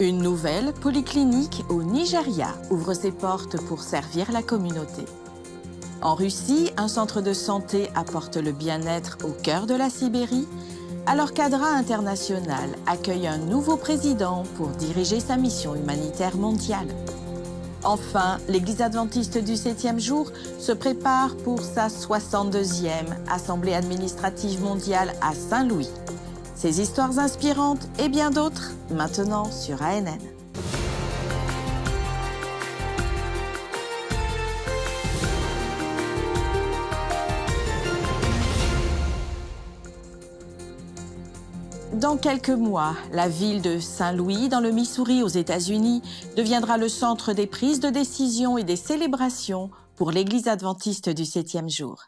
Une nouvelle polyclinique au Nigeria ouvre ses portes pour servir la communauté. En Russie, un centre de santé apporte le bien-être au cœur de la Sibérie, alors qu'Adra International accueille un nouveau président pour diriger sa mission humanitaire mondiale. Enfin, l'Église adventiste du 7e jour se prépare pour sa 62e Assemblée administrative mondiale à Saint-Louis. Ces histoires inspirantes et bien d'autres, maintenant sur ANN. Dans quelques mois, la ville de Saint-Louis, dans le Missouri, aux États-Unis, deviendra le centre des prises de décision et des célébrations pour l'Église adventiste du 7e jour.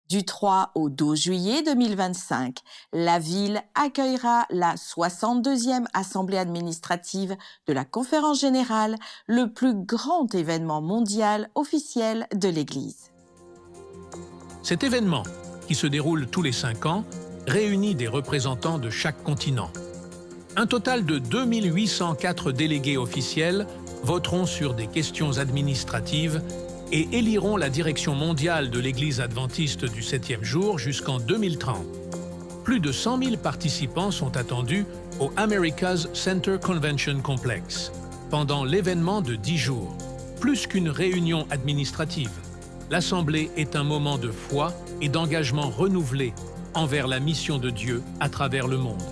Du 3 au 12 juillet 2025, la ville accueillera la 62e Assemblée administrative de la Conférence générale, le plus grand événement mondial officiel de l'Église. Cet événement, qui se déroule tous les 5 ans, réunit des représentants de chaque continent. Un total de 2804 délégués officiels voteront sur des questions administratives et éliront la direction mondiale de l'Église adventiste du 7e jour jusqu'en 2030. Plus de 100 000 participants sont attendus au America's Center Convention Complex pendant l'événement de 10 jours. Plus qu'une réunion administrative, l'Assemblée est un moment de foi et d'engagement renouvelé envers la mission de Dieu à travers le monde.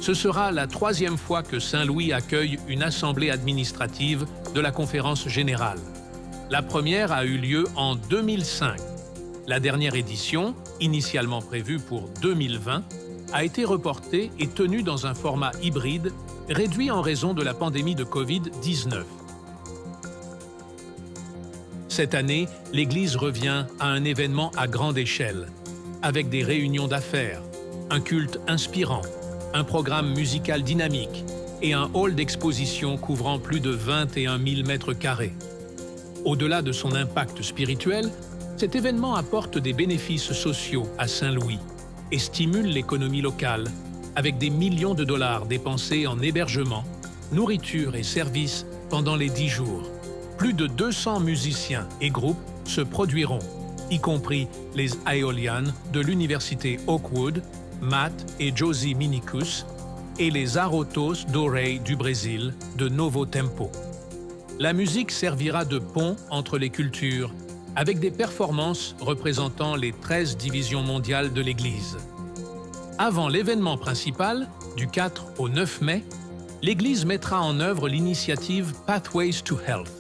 Ce sera la 3e fois que Saint-Louis accueille une assemblée administrative de la Conférence générale. La première a eu lieu en 2005. La dernière édition, initialement prévue pour 2020, a été reportée et tenue dans un format hybride, réduit en raison de la pandémie de Covid-19. Cette année, l'Église revient à un événement à grande échelle, avec des réunions d'affaires, un culte inspirant, un programme musical dynamique et un hall d'exposition couvrant plus de 21 000 mètres carrés. Au-delà de son impact spirituel, cet événement apporte des bénéfices sociaux à Saint-Louis et stimule l'économie locale, avec des millions de dollars dépensés en hébergement, nourriture et services pendant les 10 jours. Plus de 200 musiciens et groupes se produiront, y compris les Aeolian de l'université Oakwood, Matt et Josie Minicus, et les Arotos Dorei du Brésil de Novo Tempo. La musique servira de pont entre les cultures, avec des performances représentant les 13 divisions mondiales de l'Église. Avant l'événement principal, du 4 au 9 mai, l'Église mettra en œuvre l'initiative Pathways to Health,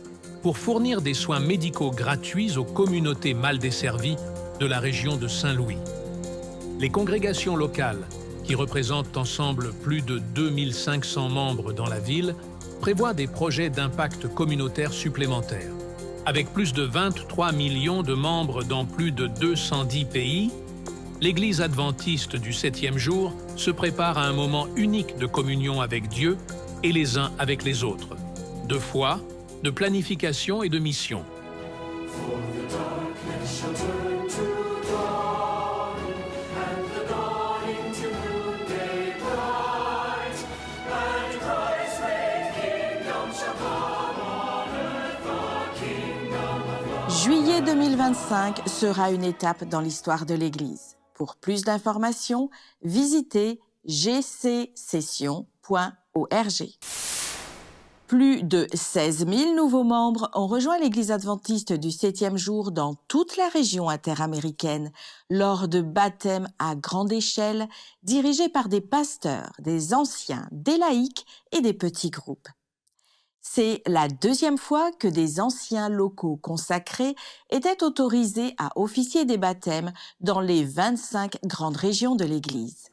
pour fournir des soins médicaux gratuits aux communautés mal desservies de la région de Saint-Louis. Les congrégations locales, qui représentent ensemble plus de 2500 membres dans la ville, prévoient des projets d'impact communautaire supplémentaires. Avec plus de 23 millions de membres dans plus de 210 pays, l'Église adventiste du 7e jour se prépare à un moment unique de communion avec Dieu et les uns avec les autres, de foi, de planification et de mission. Juillet 2025 sera une étape dans l'histoire de l'Église. Pour plus d'informations, visitez gcsession.org. Plus de 16 000 nouveaux membres ont rejoint l'Église adventiste du 7e jour dans toute la région interaméricaine lors de baptêmes à grande échelle dirigés par des pasteurs, des anciens, des laïcs et des petits groupes. C'est la 2e fois que des anciens locaux consacrés étaient autorisés à officier des baptêmes dans les 25 grandes régions de l'Église.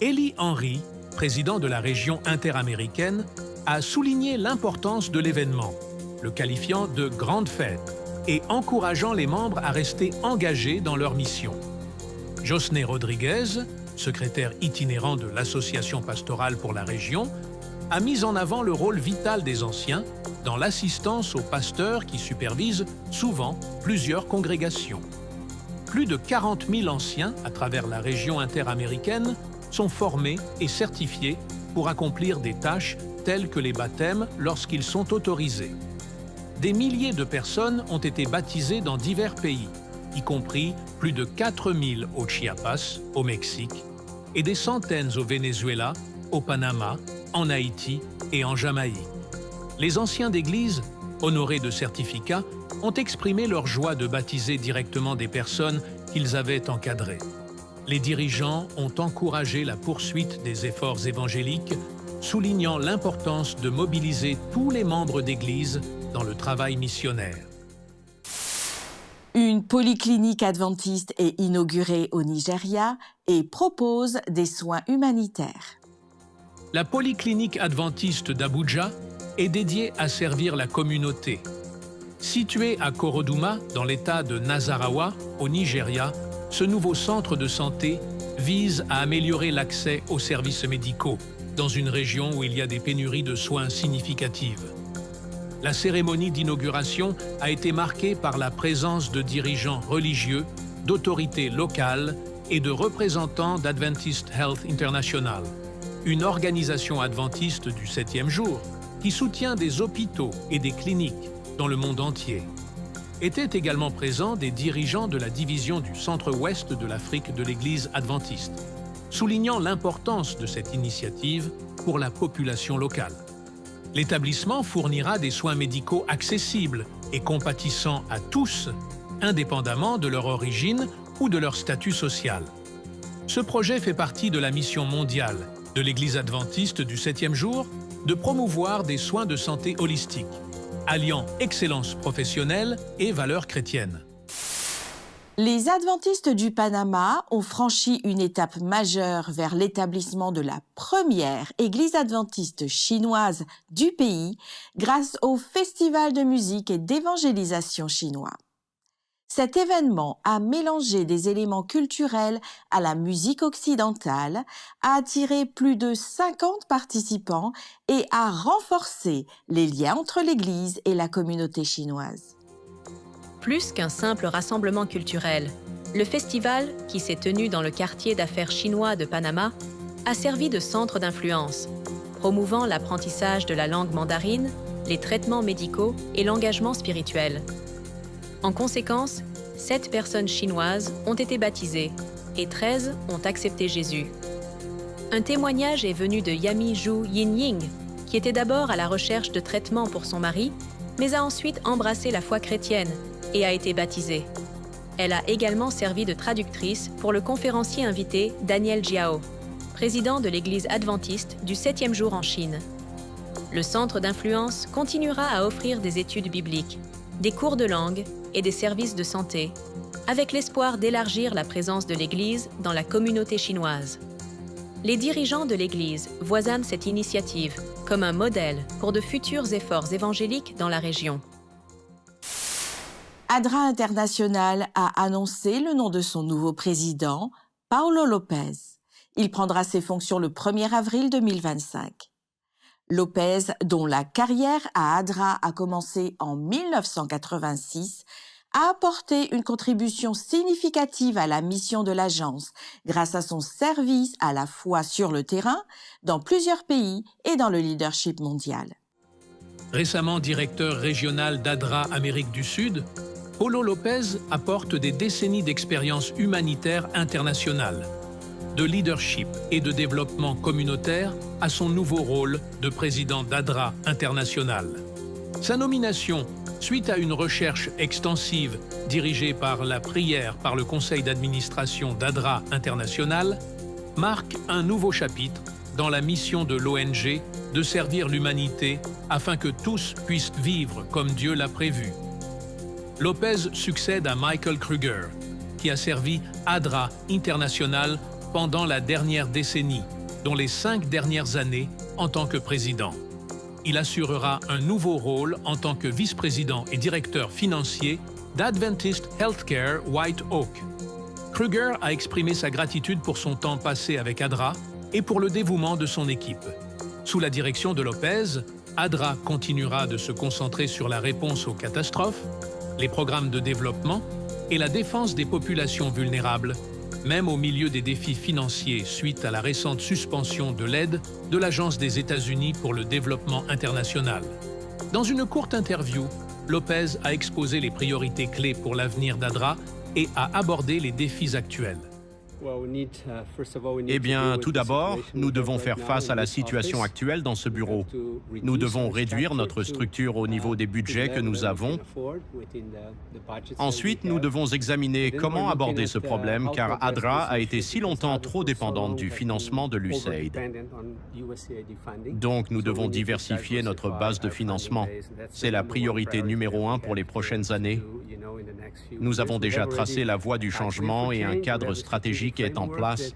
Eli Henry, président de la région interaméricaine, a souligné l'importance de l'événement, le qualifiant de grande fête et encourageant les membres à rester engagés dans leur mission. Josné Rodriguez, secrétaire itinérant de l'Association pastorale pour la région, a mis en avant le rôle vital des anciens dans l'assistance aux pasteurs qui supervisent souvent plusieurs congrégations. Plus de 40 000 anciens à travers la région interaméricaine sont formés et certifiés pour accomplir des tâches telles que les baptêmes lorsqu'ils sont autorisés. Des milliers de personnes ont été baptisées dans divers pays, y compris plus de 4000 au Chiapas, au Mexique, et des centaines au Venezuela, au Panama, en Haïti et en Jamaïque. Les anciens d'église, honorés de certificats, ont exprimé leur joie de baptiser directement des personnes qu'ils avaient encadrées. Les dirigeants ont encouragé la poursuite des efforts évangéliques, soulignant l'importance de mobiliser tous les membres d'église dans le travail missionnaire. Une polyclinique adventiste est inaugurée au Nigeria et propose des soins humanitaires. La polyclinique adventiste d'Abuja est dédiée à servir la communauté. Située à Koroduma, dans l'État de Nasarawa, au Nigeria, ce nouveau centre de santé vise à améliorer l'accès aux services médicaux dans une région où il y a des pénuries de soins significatives. La cérémonie d'inauguration a été marquée par la présence de dirigeants religieux, d'autorités locales et de représentants d'Adventist Health International, une organisation adventiste du 7e jour qui soutient des hôpitaux et des cliniques dans le monde entier. Étaient également présents des dirigeants de la division du centre-ouest de l'Afrique de l'Église adventiste, soulignant l'importance de cette initiative pour la population locale. L'établissement fournira des soins médicaux accessibles et compatissants à tous, indépendamment de leur origine ou de leur statut social. Ce projet fait partie de la mission mondiale de l'Église adventiste du 7e jour de promouvoir des soins de santé holistiques, alliant excellence professionnelle et valeurs chrétiennes. Les adventistes du Panama ont franchi une étape majeure vers l'établissement de la première église adventiste chinoise du pays grâce au Festival de musique et d'évangélisation chinois. Cet événement a mélangé des éléments culturels à la musique occidentale, a attiré plus de 50 participants et a renforcé les liens entre l'Église et la communauté chinoise. Plus qu'un simple rassemblement culturel, le festival, qui s'est tenu dans le quartier d'affaires chinois de Panama, a servi de centre d'influence, promouvant l'apprentissage de la langue mandarine, les traitements médicaux et l'engagement spirituel. En conséquence, 7 personnes chinoises ont été baptisées et 13 ont accepté Jésus. Un témoignage est venu de Yami Zhu Yinying, qui était d'abord à la recherche de traitements pour son mari, mais a ensuite embrassé la foi chrétienne et a été baptisée. Elle a également servi de traductrice pour le conférencier invité Daniel Jiao, président de l'Église adventiste du 7e jour en Chine. Le centre d'influence continuera à offrir des études bibliques, des cours de langue et des services de santé, avec l'espoir d'élargir la présence de l'Église dans la communauté chinoise. Les dirigeants de l'Église voisinent cette initiative comme un modèle pour de futurs efforts évangéliques dans la région. ADRA International a annoncé le nom de son nouveau président, Paulo Lopez. Il prendra ses fonctions le 1er avril 2025. Lopez, dont la carrière à ADRA a commencé en 1986, a apporté une contribution significative à la mission de l'agence grâce à son service à la fois sur le terrain, dans plusieurs pays et dans le leadership mondial. Récemment directeur régional d'ADRA Amérique du Sud, Paulo Lopez apporte des décennies d'expérience humanitaire internationale, de leadership et de développement communautaire à son nouveau rôle de président d'ADRA International. Sa nomination, suite à une recherche extensive dirigée par la prière par le conseil d'administration d'ADRA International, marque un nouveau chapitre dans la mission de l'ONG de servir l'humanité afin que tous puissent vivre comme Dieu l'a prévu. Lopez succède à Michael Kruger, qui a servi ADRA International pendant la dernière décennie, dont les 5 dernières années en tant que président. Il assurera un nouveau rôle en tant que vice-président et directeur financier d'Adventist Healthcare White Oak. Kruger a exprimé sa gratitude pour son temps passé avec ADRA et pour le dévouement de son équipe. Sous la direction de Lopez, ADRA continuera de se concentrer sur la réponse aux catastrophes, les programmes de développement et la défense des populations vulnérables, même au milieu des défis financiers suite à la récente suspension de l'aide de l'Agence des États-Unis pour le développement international. Dans une courte interview, Lopez a exposé les priorités clés pour l'avenir d'ADRA et a abordé les défis actuels. Eh bien, tout d'abord, nous devons faire face à la situation actuelle dans ce bureau. Nous devons réduire notre structure au niveau des budgets que nous avons. Ensuite, nous devons examiner comment aborder ce problème, car ADRA a été si longtemps trop dépendante du financement de l'USAID. Donc, nous devons diversifier notre base de financement. C'est la priorité numéro 1 pour les prochaines années. Nous avons déjà tracé la voie du changement et un cadre stratégique est en place.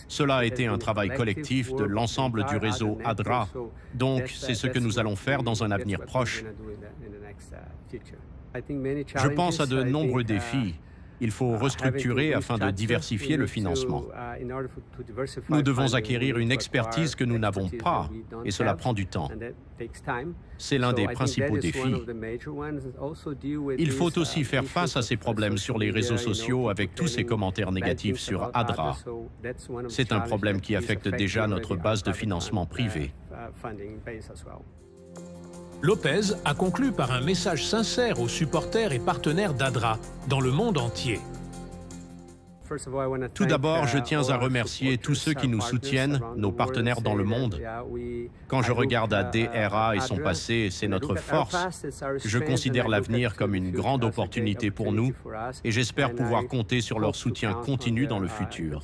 Cela a été un travail collectif de l'ensemble du réseau ADRA. Donc, c'est ce que nous allons faire dans un avenir proche. Je pense à de nombreux défis. Il faut restructurer afin de diversifier le financement. Nous devons acquérir une expertise que nous n'avons pas, et cela prend du temps. C'est l'un des principaux défis. Il faut aussi faire face à ces problèmes sur les réseaux sociaux avec tous ces commentaires négatifs sur ADRA. C'est un problème qui affecte déjà notre base de financement privé. Lopez a conclu par un message sincère aux supporters et partenaires d'ADRA dans le monde entier. Tout d'abord, je tiens à remercier tous ceux qui nous soutiennent, nos partenaires dans le monde. Quand je regarde à DRA et son passé, c'est notre force. Je considère l'avenir comme une grande opportunité pour nous et j'espère pouvoir compter sur leur soutien continu dans le futur.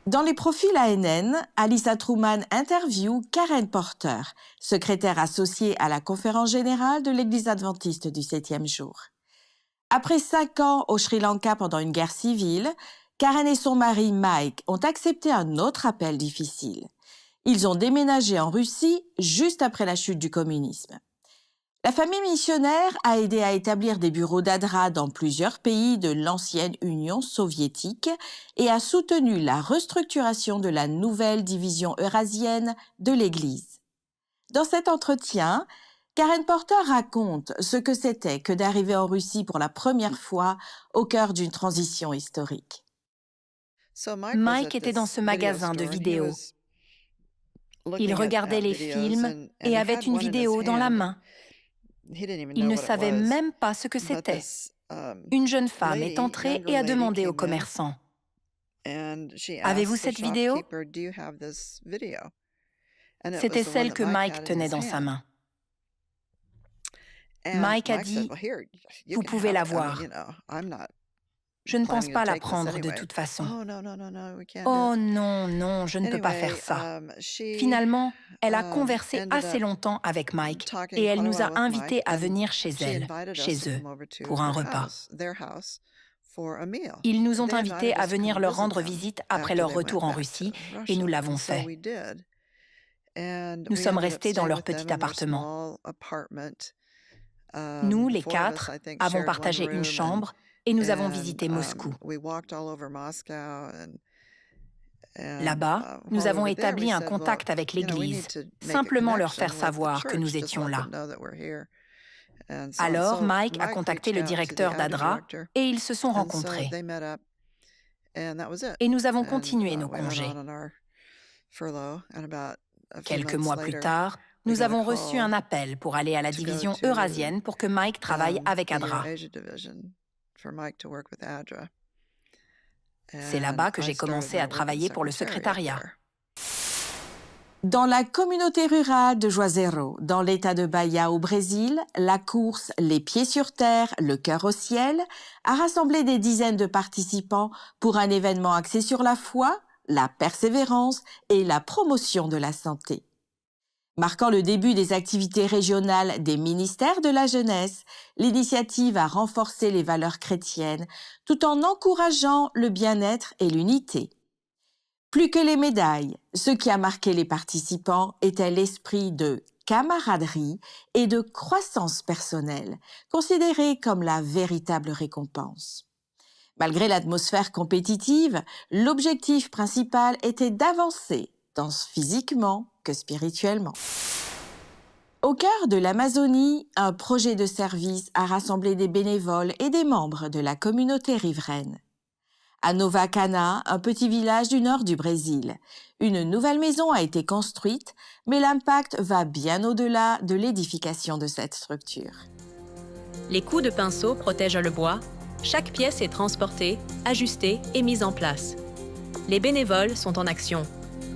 Dans les profils ANN, Alyssa Truman interview Karen Porter, secrétaire associée à la conférence générale de l'Église adventiste du 7e jour. Après 5 ans au Sri Lanka pendant une guerre civile, Karen et son mari Mike ont accepté un autre appel difficile. Ils ont déménagé en Russie juste après la chute du communisme. La famille missionnaire a aidé à établir des bureaux d'ADRA dans plusieurs pays de l'ancienne Union soviétique et a soutenu la restructuration de la nouvelle division eurasienne de l'Église. Dans cet entretien, Karen Porter raconte ce que c'était que d'arriver en Russie pour la première fois au cœur d'une transition historique. Mike était dans ce magasin de vidéos. Il regardait les films et avait une vidéo dans la main. Il ne savait même pas ce que c'était. Une jeune femme est entrée et a demandé au commerçant, « Avez-vous cette vidéo ?» C'était celle que Mike tenait dans sa main. Mike a dit, « Vous pouvez la voir. Je ne pense pas la prendre de toute façon. » Oh non, non, je ne peux pas faire ça. Finalement, elle a conversé assez longtemps avec Mike et elle nous a invités à venir chez elle, chez eux, pour un repas. Ils nous ont invités à venir leur rendre visite après leur retour en Russie et nous l'avons fait. Nous sommes restés dans leur petit appartement. Nous, les 4, avons partagé une chambre et nous avons visité Moscou. Là-bas, nous avons établi un contact avec l'Église, simplement leur faire savoir que nous étions là. Alors, Mike a contacté le directeur d'ADRA et ils se sont rencontrés. Et nous avons continué nos congés. Quelques mois plus tard, nous avons reçu un appel pour aller à la division eurasienne pour que Mike travaille avec ADRA. C'est là-bas que j'ai commencé à travailler pour le secrétariat. Dans la communauté rurale de Juazeiro, dans l'état de Bahia au Brésil, la course Les Pieds sur Terre, le cœur au ciel a rassemblé des dizaines de participants pour un événement axé sur la foi, la persévérance et la promotion de la santé. Marquant le début des activités régionales des ministères de la jeunesse, l'initiative a renforcé les valeurs chrétiennes tout en encourageant le bien-être et l'unité. Plus que les médailles, ce qui a marqué les participants était l'esprit de camaraderie et de croissance personnelle, considéré comme la véritable récompense. Malgré l'atmosphère compétitive, l'objectif principal était d'avancer, tant physiquement que spirituellement. Au cœur de l'Amazonie, un projet de service a rassemblé des bénévoles et des membres de la communauté riveraine. À Nova Cana, un petit village du nord du Brésil, une nouvelle maison a été construite, mais l'impact va bien au-delà de l'édification de cette structure. Les coups de pinceau protègent le bois, chaque pièce est transportée, ajustée et mise en place. Les bénévoles sont en action.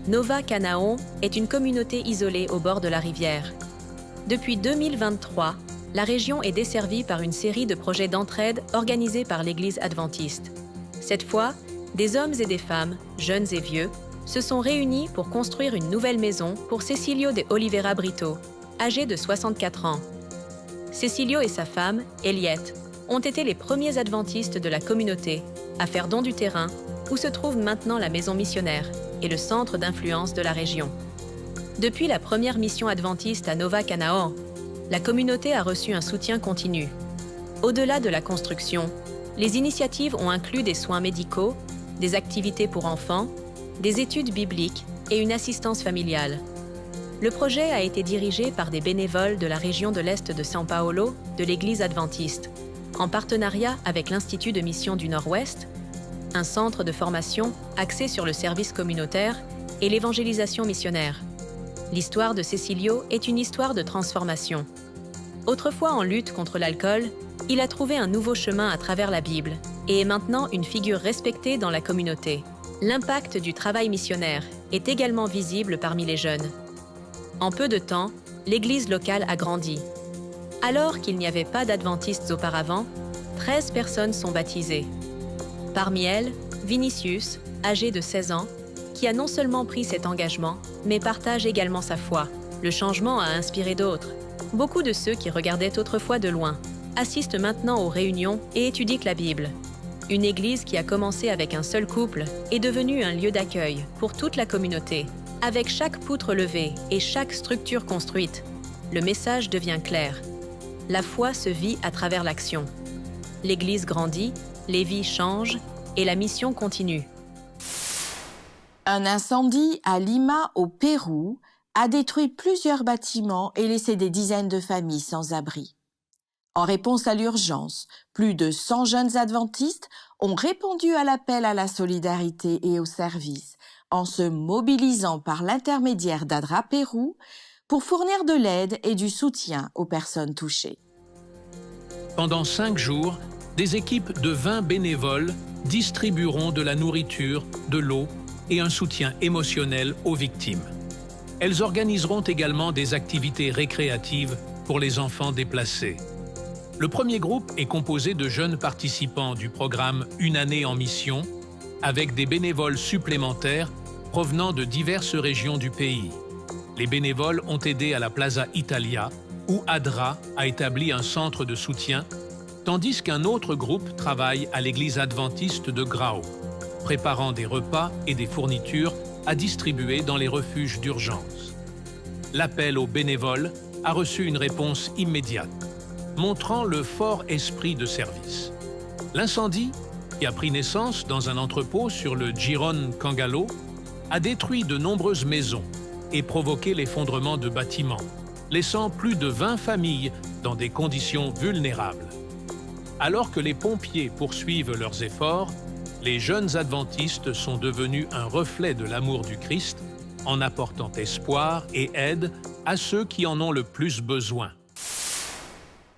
Nova Canaon est une communauté isolée au bord de la rivière. Depuis 2023, la région est desservie par une série de projets d'entraide organisés par l'Église adventiste. Cette fois, des hommes et des femmes, jeunes et vieux, se sont réunis pour construire une nouvelle maison pour Cecilio de Oliveira Brito, âgé de 64 ans. Cecilio et sa femme, Eliette, ont été les premiers adventistes de la communauté à faire don du terrain où se trouve maintenant la maison missionnaire et le centre d'influence de la région. Depuis la première mission adventiste à Nova Canaon, la communauté a reçu un soutien continu. Au-delà de la construction, les initiatives ont inclus des soins médicaux, des activités pour enfants, des études bibliques et une assistance familiale. Le projet a été dirigé par des bénévoles de la région de l'Est de São Paulo de l'Église adventiste, en partenariat avec l'Institut de mission du Nord-Ouest, un centre de formation axé sur le service communautaire et l'évangélisation missionnaire. L'histoire de Cecilio est une histoire de transformation. Autrefois en lutte contre l'alcool, il a trouvé un nouveau chemin à travers la Bible et est maintenant une figure respectée dans la communauté. L'impact du travail missionnaire est également visible parmi les jeunes. En peu de temps, l'église locale a grandi. Alors qu'il n'y avait pas d'adventistes auparavant, 13 personnes sont baptisées. Parmi elles, Vinicius, âgé de 16 ans, qui a non seulement pris cet engagement, mais partage également sa foi. Le changement a inspiré d'autres. Beaucoup de ceux qui regardaient autrefois de loin assistent maintenant aux réunions et étudient la Bible. Une église qui a commencé avec un seul couple est devenue un lieu d'accueil pour toute la communauté. Avec chaque poutre levée et chaque structure construite, le message devient clair. La foi se vit à travers l'action. L'église grandit, les vies changent et la mission continue. Un incendie à Lima, au Pérou, a détruit plusieurs bâtiments et laissé des dizaines de familles sans abri. En réponse à l'urgence, plus de 100 jeunes adventistes ont répondu à l'appel à la solidarité et au service en se mobilisant par l'intermédiaire d'ADRA Pérou pour fournir de l'aide et du soutien aux personnes touchées. Pendant 5 jours, des équipes de 20 bénévoles distribueront de la nourriture, de l'eau et un soutien émotionnel aux victimes. Elles organiseront également des activités récréatives pour les enfants déplacés. Le premier groupe est composé de jeunes participants du programme Une année en mission, avec des bénévoles supplémentaires provenant de diverses régions du pays. Les bénévoles ont aidé à la Plaza Italia, où ADRA a établi un centre de soutien, tandis qu'un autre groupe travaille à l'église adventiste de Grau, préparant des repas et des fournitures à distribuer dans les refuges d'urgence. L'appel aux bénévoles a reçu une réponse immédiate, montrant le fort esprit de service. L'incendie, qui a pris naissance dans un entrepôt sur le Giron Cangalo, a détruit de nombreuses maisons et provoqué l'effondrement de bâtiments, laissant plus de 20 familles dans des conditions vulnérables. Alors que les pompiers poursuivent leurs efforts, les jeunes adventistes sont devenus un reflet de l'amour du Christ en apportant espoir et aide à ceux qui en ont le plus besoin.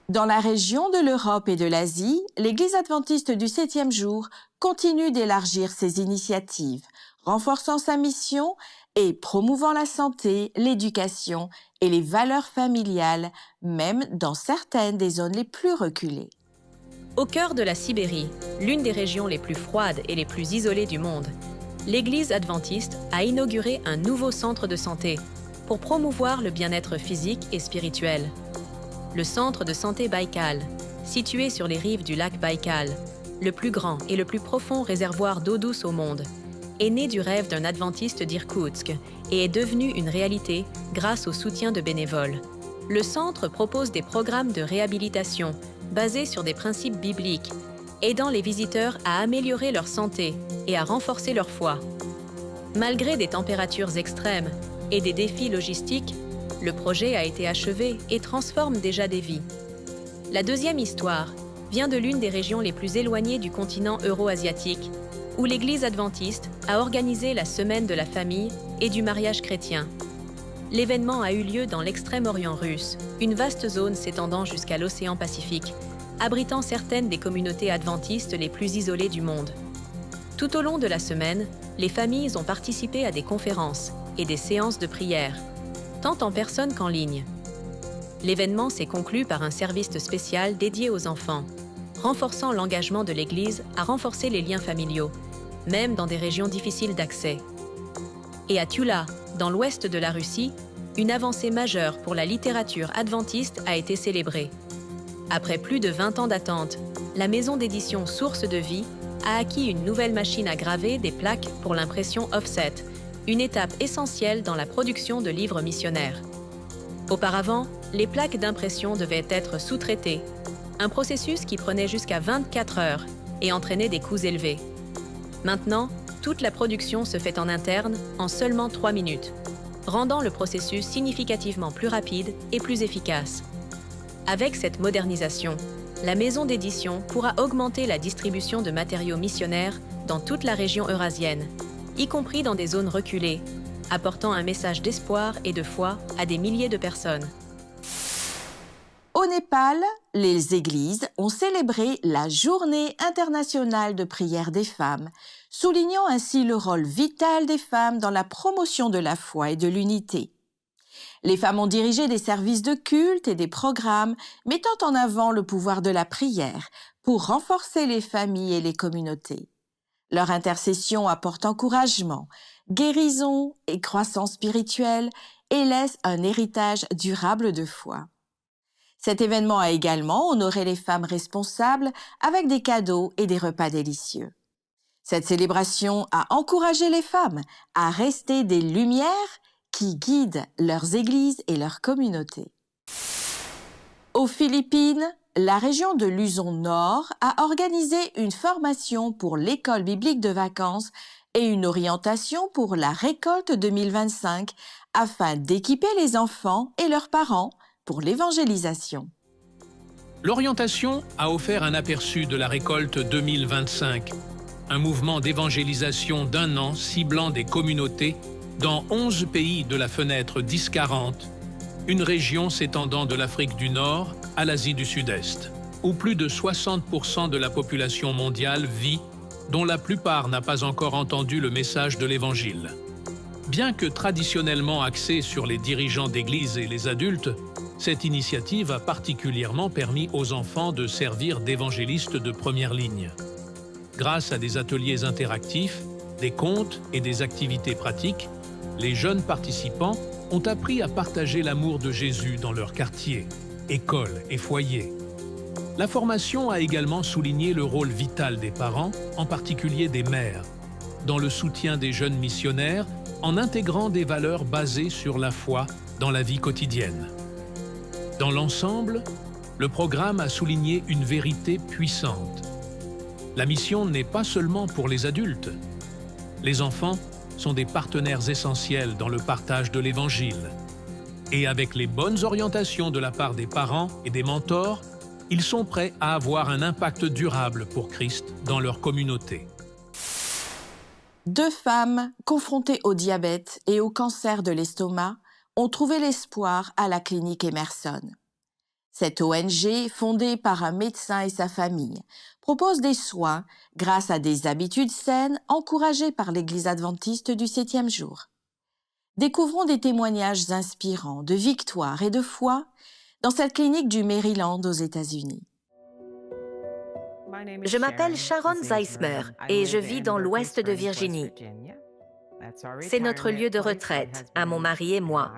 Dans la région de l'Europe et de l'Asie, l'Église adventiste du 7e jour continue d'élargir ses initiatives, renforçant sa mission et promouvant la santé, l'éducation et les valeurs familiales, même dans certaines des zones les plus reculées. Au cœur de la Sibérie, l'une des régions les plus froides et les plus isolées du monde, l'Église adventiste a inauguré un nouveau centre de santé pour promouvoir le bien-être physique et spirituel. Le centre de santé Baïkal, situé sur les rives du lac Baïkal, le plus grand et le plus profond réservoir d'eau douce au monde, est né du rêve d'un adventiste d'Irkoutsk et est devenu une réalité grâce au soutien de bénévoles. Le centre propose des programmes de réhabilitation basés sur des principes bibliques, aidant les visiteurs à améliorer leur santé et à renforcer leur foi. Malgré des températures extrêmes et des défis logistiques, le projet a été achevé et transforme déjà des vies. La deuxième histoire vient de l'une des régions les plus éloignées du continent euro-asiatique, où l'Église adventiste a organisé la Semaine de la famille et du mariage chrétien. L'événement a eu lieu dans l'extrême-orient russe, une vaste zone s'étendant jusqu'à l'océan Pacifique, abritant certaines des communautés adventistes les plus isolées du monde. Tout au long de la semaine, les familles ont participé à des conférences et des séances de prière, tant en personne qu'en ligne. L'événement s'est conclu par un service spécial dédié aux enfants, renforçant l'engagement de l'Église à renforcer les liens familiaux, même dans des régions difficiles d'accès. Et à Tula, dans l'ouest de la Russie, une avancée majeure pour la littérature adventiste a été célébrée. Après plus de 20 ans d'attente, la maison d'édition Source de Vie a acquis une nouvelle machine à graver des plaques pour l'impression offset, une étape essentielle dans la production de livres missionnaires. Auparavant, les plaques d'impression devaient être sous-traitées, un processus qui prenait jusqu'à 24 heures et entraînait des coûts élevés. Maintenant, toute la production se fait en interne en seulement 3 minutes, rendant le processus significativement plus rapide et plus efficace. Avec cette modernisation, la maison d'édition pourra augmenter la distribution de matériaux missionnaires dans toute la région eurasienne, y compris dans des zones reculées, apportant un message d'espoir et de foi à des milliers de personnes. Au Népal, les églises ont célébré la Journée internationale de prière des femmes, soulignant ainsi le rôle vital des femmes dans la promotion de la foi et de l'unité. Les femmes ont dirigé des services de culte et des programmes mettant en avant le pouvoir de la prière pour renforcer les familles et les communautés. Leur intercession apporte encouragement, guérison et croissance spirituelle et laisse un héritage durable de foi. Cet événement a également honoré les femmes responsables avec des cadeaux et des repas délicieux. Cette célébration a encouragé les femmes à rester des lumières qui guident leurs églises et leurs communautés. Aux Philippines, la région de Luzon Nord a organisé une formation pour l'école biblique de vacances et une orientation pour la récolte 2025 afin d'équiper les enfants et leurs parents pour l'évangélisation. L'orientation a offert un aperçu de la récolte 2025, un mouvement d'évangélisation d'1 an ciblant des communautés dans 11 pays de la fenêtre 10-40, une région s'étendant de l'Afrique du Nord à l'Asie du Sud-Est, où plus de 60% de la population mondiale vit, dont la plupart n'a pas encore entendu le message de l'Évangile. Bien que traditionnellement axée sur les dirigeants d'église et les adultes, cette initiative a particulièrement permis aux enfants de servir d'évangélistes de première ligne. Grâce à des ateliers interactifs, des contes et des activités pratiques, les jeunes participants ont appris à partager l'amour de Jésus dans leur quartier, école et foyer. La formation a également souligné le rôle vital des parents, en particulier des mères, dans le soutien des jeunes missionnaires en intégrant des valeurs basées sur la foi dans la vie quotidienne. Dans l'ensemble, le programme a souligné une vérité puissante. La mission n'est pas seulement pour les adultes. Les enfants sont des partenaires essentiels dans le partage de l'Évangile. Et avec les bonnes orientations de la part des parents et des mentors, ils sont prêts à avoir un impact durable pour Christ dans leur communauté. 2 femmes confrontées au diabète et au cancer de l'estomac ont trouvé l'espoir à la clinique Emerson. Cette ONG, fondée par un médecin et sa famille, propose des soins grâce à des habitudes saines encouragées par l'Église adventiste du 7e jour. Découvrons des témoignages inspirants de victoire et de foi dans cette clinique du Maryland aux États-Unis. Je m'appelle Sharon Zeismer et je vis dans l'ouest de Virginie. C'est notre lieu de retraite, à mon mari et moi.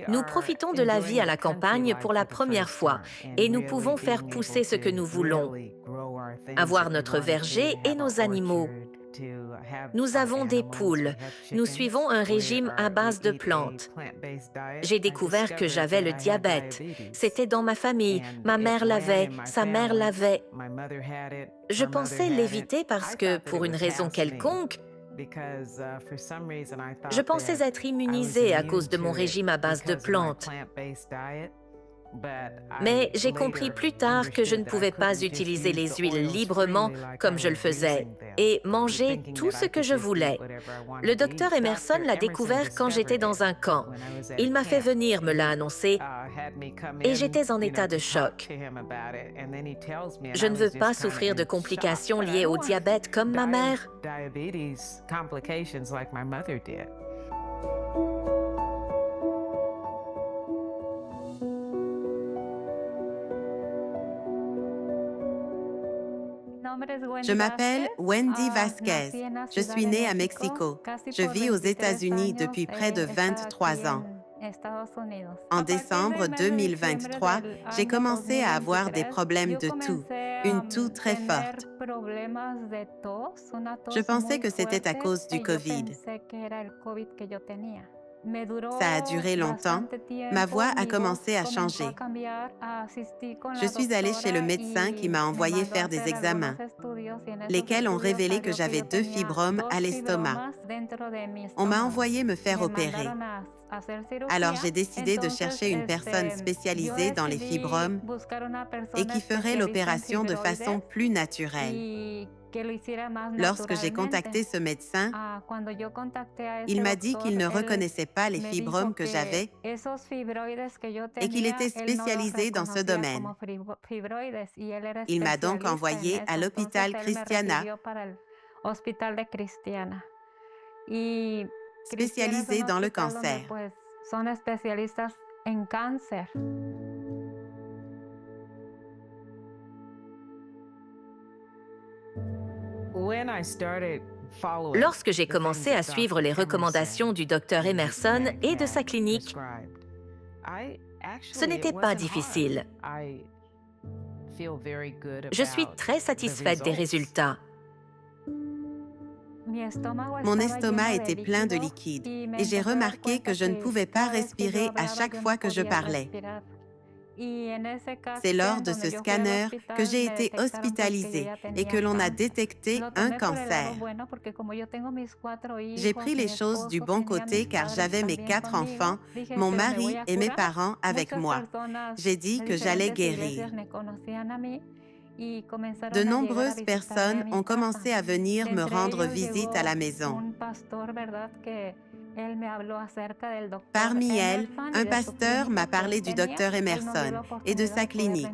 Nous profitons de la vie à la campagne pour la première fois et nous pouvons faire pousser ce que nous voulons, avoir notre verger et nos animaux. Nous avons des poules. Nous suivons un régime à base de plantes. J'ai découvert que j'avais le diabète. C'était dans ma famille. Ma mère l'avait, sa mère l'avait. Je pensais l'éviter parce que, pour une raison quelconque, Je pensais être immunisée à cause de mon régime à base de plantes. Mais j'ai compris plus tard que je ne pouvais pas utiliser les huiles librement comme je le faisais et manger tout ce que je voulais. Le docteur Emerson l'a découvert quand j'étais dans un camp. Il m'a fait venir me l'a annoncer et j'étais en état de choc. Je ne veux pas souffrir de complications liées au diabète comme ma mère. Je m'appelle Wendy Vasquez. Je suis née à Mexico. Je vis aux États-Unis depuis près de 23 ans. En décembre 2023, j'ai commencé à avoir des problèmes de toux, une toux très forte. Je pensais que c'était à cause du COVID. Ça a duré longtemps. Ma voix a commencé à changer. Je suis allée chez le médecin qui m'a envoyé faire des examens, lesquels ont révélé que j'avais 2 fibromes à l'estomac. On m'a envoyé me faire opérer. Alors j'ai décidé de chercher une personne spécialisée dans les fibromes et qui ferait l'opération de façon plus naturelle. Lorsque j'ai contacté ce médecin, il m'a dit qu'il ne reconnaissait pas les fibromes que j'avais et qu'il était spécialisé dans ce domaine. Il m'a donc envoyé à l'hôpital Christiana, spécialisé dans le cancer. Lorsque j'ai commencé à suivre les recommandations du docteur Emerson et de sa clinique, ce n'était pas difficile. Je suis très satisfaite des résultats. Mon estomac était plein de liquide et j'ai remarqué que je ne pouvais pas respirer à chaque fois que je parlais. C'est lors de ce scanner que j'ai été hospitalisée et que l'on a détecté un cancer. J'ai pris les choses du bon côté car j'avais mes 4 enfants, mon mari et mes parents avec moi. J'ai dit que j'allais guérir. De nombreuses personnes ont commencé à venir me rendre visite à la maison. Parmi elles, un pasteur m'a parlé du docteur Emerson et de sa clinique.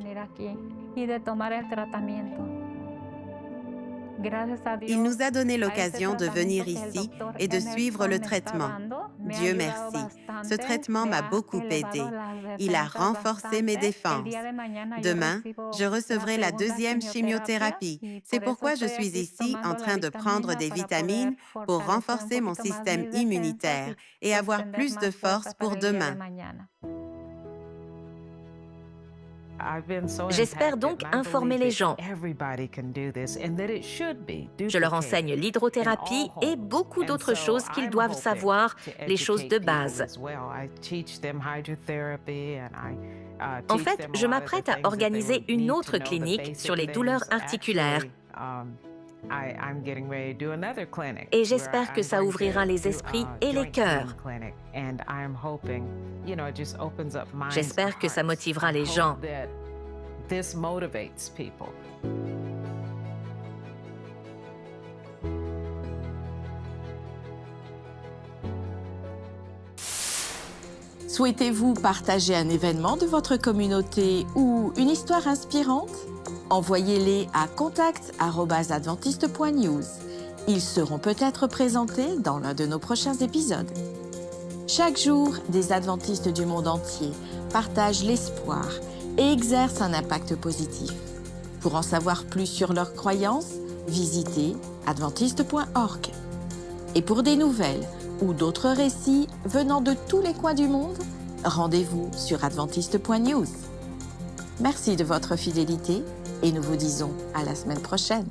Il nous a donné l'occasion de venir ici et de suivre le traitement. Dieu merci. Ce traitement m'a beaucoup aidé. Il a renforcé mes défenses. Demain, je recevrai la 2e chimiothérapie. C'est pourquoi je suis ici en train de prendre des vitamines pour renforcer mon système immunitaire et avoir plus de force pour demain. J'espère donc informer les gens. Je leur enseigne l'hydrothérapie et beaucoup d'autres choses qu'ils doivent savoir, les choses de base. En fait, je m'apprête à organiser une autre clinique sur les douleurs articulaires. Et j'espère que ça ouvrira les esprits et les cœurs. J'espère que ça motivera les gens. Souhaitez-vous partager un événement de votre communauté ou une histoire inspirante? Envoyez-les à contact@adventiste.news. Ils seront peut-être présentés dans l'un de nos prochains épisodes. Chaque jour, des adventistes du monde entier partagent l'espoir et exercent un impact positif. Pour en savoir plus sur leurs croyances, visitez adventiste.org. Et pour des nouvelles ou d'autres récits venant de tous les coins du monde, rendez-vous sur adventiste.news. Merci de votre fidélité et nous vous disons à la semaine prochaine.